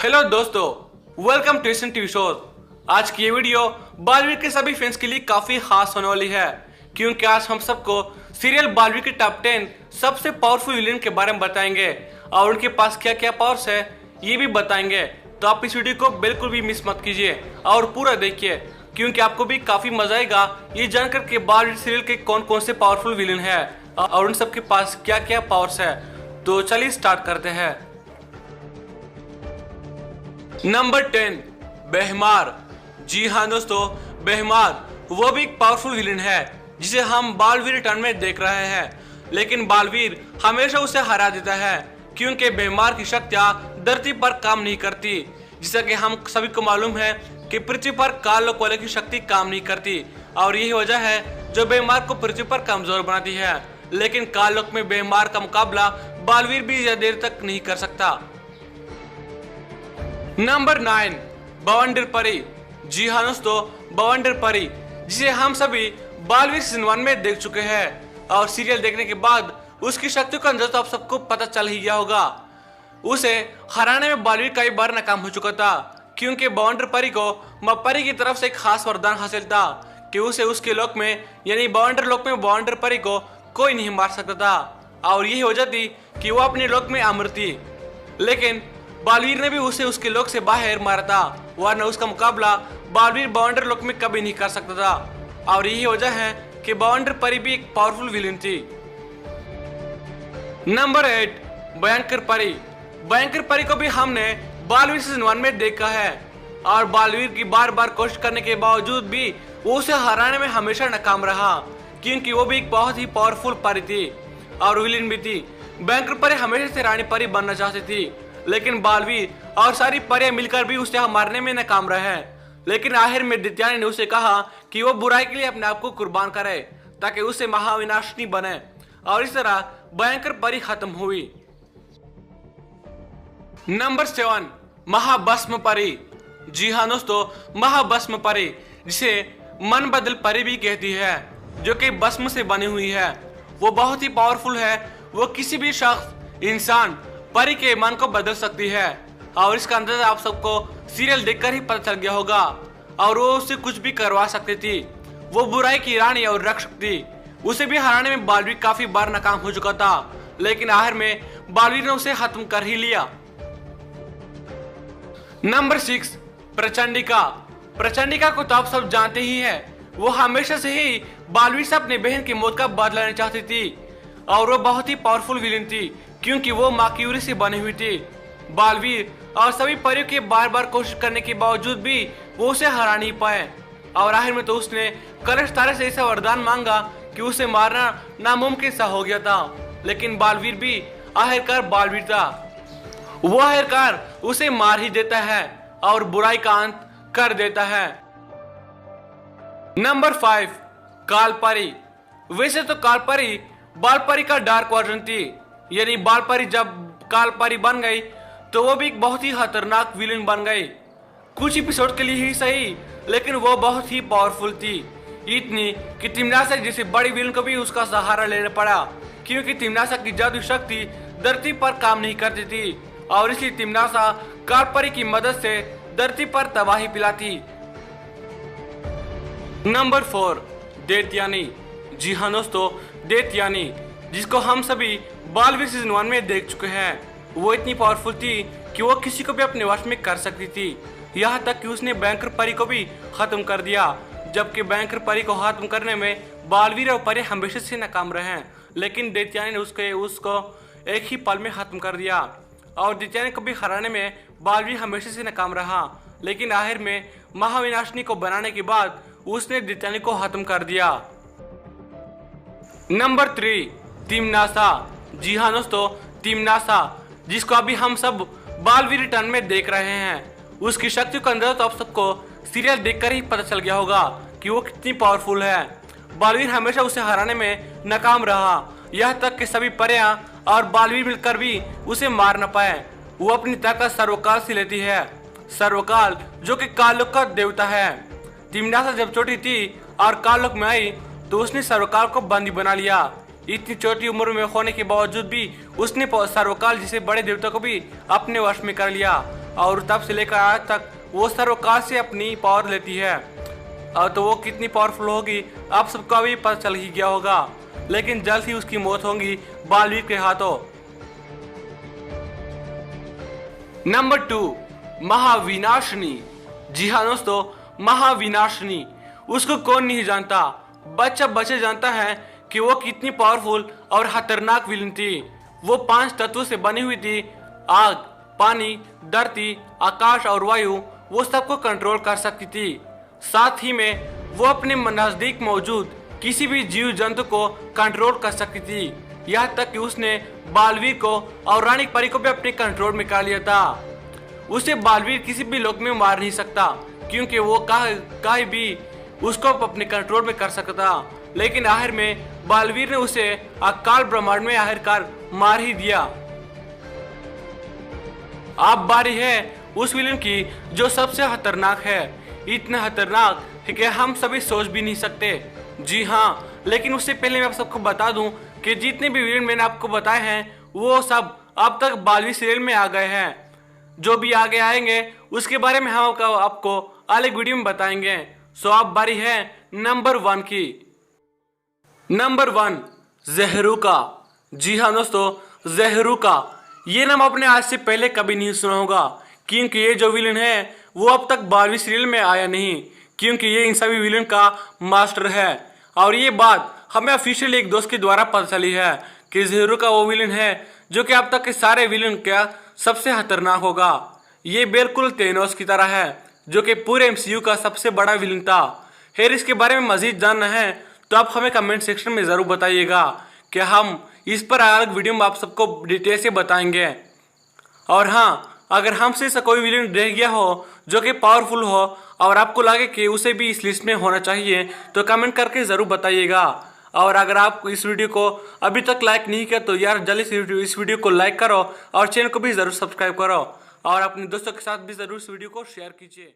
Hello दोस्तों, welcome to Asian TV show. आज की ये वीडियो बालवीर के सभी फैंस के लिए काफी खास होने वाली है, क्योंकि आज हम सबको सीरियल बालवीर के टॉप 10 सबसे पावरफुल विलेन के बारे में बताएंगे और उनके पास क्या क्या पावर्स है ये भी बताएंगे। तो आप इस वीडियो को बिल्कुल भी मिस मत कीजिए और पूरा देखिए, क्योंकि आपको भी काफी मजा आएगा ये जानकर के बालवीर सीरियल के कौन कौन से पावरफुल विलेन है और उन सबके पास क्या क्या पावर्स है। तो चलिए स्टार्ट करते हैं। नंबर 10, बेहमार। जी हाँ दोस्तों, बेहमार वो भी एक पावरफुल विलेन है जिसे हम बालवीर रिटर्न में देख रहे हैं, लेकिन बालवीर हमेशा उसे हरा देता है क्योंकि बेहमार की शक्तियां धरती पर काम नहीं करती। जैसा कि हम सभी को मालूम है कि पृथ्वी पर काललोक वाले की शक्ति काम नहीं करती और यही वजह है जो बेहमार को पृथ्वी पर कमजोर बनाती है। लेकिन काललोक में बेहमार का मुकाबला बालवीर भी ज्यादा देर तक नहीं कर सकता। नंबर 9, बवंडर परी। जी हाँ दोस्तों, बवंडर परी जिसे हम सभी बालवीर सीजन 1 में देख चुके हैं और सीरियल देखने के बाद उसकी शक्ति का अंदाजा तो आप सबको पता चल ही गया होगा। उसे हराने में बालवीर कई बार नाकाम हो चुका था क्योंकि बवंडर परी को मां परी की तरफ से एक खास वरदान हासिल था कि उसे उसके लोक में यानी बवंडर लोक में बवंडर परी को कोई नहीं मार सकता था और यही वजह थी कि वो अपने लोक में अमर थी। लेकिन बालवीर ने भी उसे उसके लोक से बाहर मारा था, वरना उसका मुकाबला बालवीर बवंडर लोक में कभी नहीं कर सकता था और यही वजह है कि बवंडर परी भी एक पावरफुल विलेन थी। नंबर 8, भयंकर परी। भयंकर परी को भी हमने बालवीर सीजन 1 में देखा है और बालवीर की बार बार कोशिश करने के बावजूद भी वो उसे हराने में हमेशा नाकाम रहा क्योंकि वो भी एक बहुत ही पावरफुल परी थी और विलेन भी थी। भयंकर परी हमेशा से रानी परी बनना चाहती थी, लेकिन बालवीर और सारी परियां मिलकर भी उसे मारने में नाकाम रहे। लेकिन आखिर में दैत्यानी ने उसे कहा कि वो बुराई के लिए अपने आप को कुर्बान करे ताकि उसे महाविनाशिनी बने और इस तरह भयंकर परी खत्म हुई। नंबर 7, महाभस्म परी। जी हाँ दोस्तों, महाभस्म परी जिसे मन बदल परी भी कहती है, जो कि भस्म से बनी हुई है। वो बहुत ही पावरफुल है। वो किसी भी शख्स, इंसान, परी के मन को बदल सकती है और इसका अंदाजा आप सबको सीरियल देखकर ही पता चल गया होगा और वो उससे कुछ भी करवा सकती थी। वो बुराई की रानी और रक्षक थी। उसे भी हराने में बालवीर काफी बार नाकाम हो चुका था, लेकिन आखिर में बालवीर ने उसे खत्म कर ही लिया। नंबर 6, प्रचंडिका। प्रचंडिका को तो आप सब जानते ही हैं। वो हमेशा से ही बालवीर से अपनी बहन की मौत का बदला लेना चाहती थी और वो बहुत ही पावरफुल विलेन थी क्योंकि वो माक्यूरी से बनी हुई थी। बालवीर और सभी परियों के बार बार कोशिश करने के बावजूद भी वो उसे हरा नहीं पाए और आखिर में तो उसने कलश तारे से ऐसा वरदान मांगा कि उसे मारना नामुमकिन सा हो गया था। लेकिन बालवीर भी आखिरकार बालवीर था। वो आखिरकार उसे मार ही देता है और बुराई का अंत कर देता है। नंबर 5, कालपरी। वैसे तो कालपरी बालपरी का डार्क वर्जन थी, यानी बालपरी जब कालपरी बन गई तो वो भी एक बहुत ही खतरनाक विलेन बन गई। कुछ एपिसोड के लिए ही सही, लेकिन वो बहुत ही पावरफुल थी, इतनी कि तिमनासक जैसे बड़ी विलेन को भी उसका सहारा लेना पड़ा क्योंकि तिमनासक की जादू शक्ति धरती पर काम नहीं करती थी और इसलिए तिमनासा कालपरी की मदद से धरती पर तबाही पिलाती। नंबर 4, दैत्यानी। जी हाँ दोस्तों, दैत्यानी जिसको हम सभी बालवीर सीजन 1 में देख चुके हैं। वो इतनी पावरफुल थी कि वो किसी को भी अपने वश में कर सकती थी, यहाँ तक कि उसने भयंकर परी को भी खत्म कर दिया, जबकि भयंकर परी को खत्म करने में बालवीर और परी हमेशा से नाकाम रहे। लेकिन दैत्यानी ने उसको एक ही पल में खत्म कर दिया और दैत्यानी को भी हराने में बालवीर हमेशा से नाकाम रहा। लेकिन आखिर में महाविनाशिनी को बनाने के बाद उसने दैत्यानी को खत्म कर दिया। नंबर 3, तिमनासा। जी हाँ दोस्तों, तिमनासा जिसको अभी हम सब बालवीर रिटर्न में देख रहे हैं। उसकी शक्ति का अंदाजा तो आप सबको सीरियल देखकर ही पता चल गया होगा कि वो कितनी पावरफुल है। बालवीर हमेशा उसे हराने में नाकाम रहा, यहाँ तक कि सभी परियां और बालवीर मिलकर भी उसे मार न पाए। वो अपनी ताकत सर्वकाल से लेती है, सर्वकाल जो कि काललोक का देवता है। तिमनासा जब छोटी थी और काललोक में आई तो उसने सर्वकाल को बंदी बना लिया। इतनी छोटी उम्र में होने के बावजूद भी उसने सर्वकाल जैसे बड़े देवता को भी अपने वश में कर लिया और तब से लेकर आज तक वो सर्वकाल से अपनी पावर लेती है। और तो वो कितनी पावरफुल होगी आप सबको अभी पता चल ही गया होगा, लेकिन जल्द ही उसकी मौत होगी बालवीर के हाथों। नंबर 2, महाविनाशिनी। जी हाँ दोस्तों, महाविनाशिनी, उसको कौन नहीं जानता, बच्चे जानता है कि वो कितनी पावरफुल और खतरनाक विलन थी। वो 5 तत्वों से बनी हुई थी, आग, पानी, धरती, आकाश और वायु। वो सबको कंट्रोल कर सकती थी। साथ ही में वो अपने नजदीक मौजूद किसी भी जीव जंतु को कंट्रोल कर सकती थी। यहाँ तक कि उसने बालवीर को और रानी परी को भी अपने कंट्रोल में कर लिया था। उसे बालवीर किसी भी लोक में मार नहीं सकता, क्योंकि वो कहीं भी उसको अपने कंट्रोल में कर सकता। लेकिन आखिर में बालवीर ने उसे अकाल ब्रह्मांड में आखिरकार मार ही दिया। अब बारी है उस विलन की जो सबसे खतरनाक है, इतना खतरनाक है कि हम सभी सोच भी नहीं सकते। जी हाँ, लेकिन उससे पहले मैं आप सबको बता दूं कि जितने भी विलन मैंने आपको बताए हैं वो सब अब तक बालवीर सीरियल में आ गए हैं। जो भी आगे आएंगे उसके बारे में हम आपको अलग वीडियो में बताएंगे। सो अब बारी है नंबर 1 की। नंबर 1, ज़हरूका। जी हाँ दोस्तों, ज़हरूका, ये नाम आपने आज से पहले कभी नहीं सुना होगा, क्योंकि ये जो विलन है वो अब तक बालवीर सीरियल में आया नहीं, क्योंकि ये इन सभी विलन का मास्टर है। और ये बात हमें ऑफिशियल एक दोस्त के द्वारा पता चली है कि ज़हरूका वो विलन है जो कि अब तक के सारे विलन का सबसे खतरनाक होगा। ये बिल्कुल तेनोस की तरह है, जो कि पूरे MCU का सबसे बड़ा विलन था। खैर, इसके बारे में मजीद जानना है तो आप हमें कमेंट सेक्शन में ज़रूर बताइएगा कि हम इस पर अलग वीडियो में आप सबको डिटेल से बताएंगे। और हाँ, अगर हमसे ऐसा कोई विलन रह गया हो जो कि पावरफुल हो और आपको लगे कि उसे भी इस लिस्ट में होना चाहिए तो कमेंट करके ज़रूर बताइएगा। और अगर आप इस वीडियो को अभी तक लाइक नहीं किया तो यार जल्दी से इस वीडियो को लाइक करो और चैनल को भी ज़रूर सब्सक्राइब करो और अपने दोस्तों के साथ भी ज़रूर इस वीडियो को शेयर कीजिए।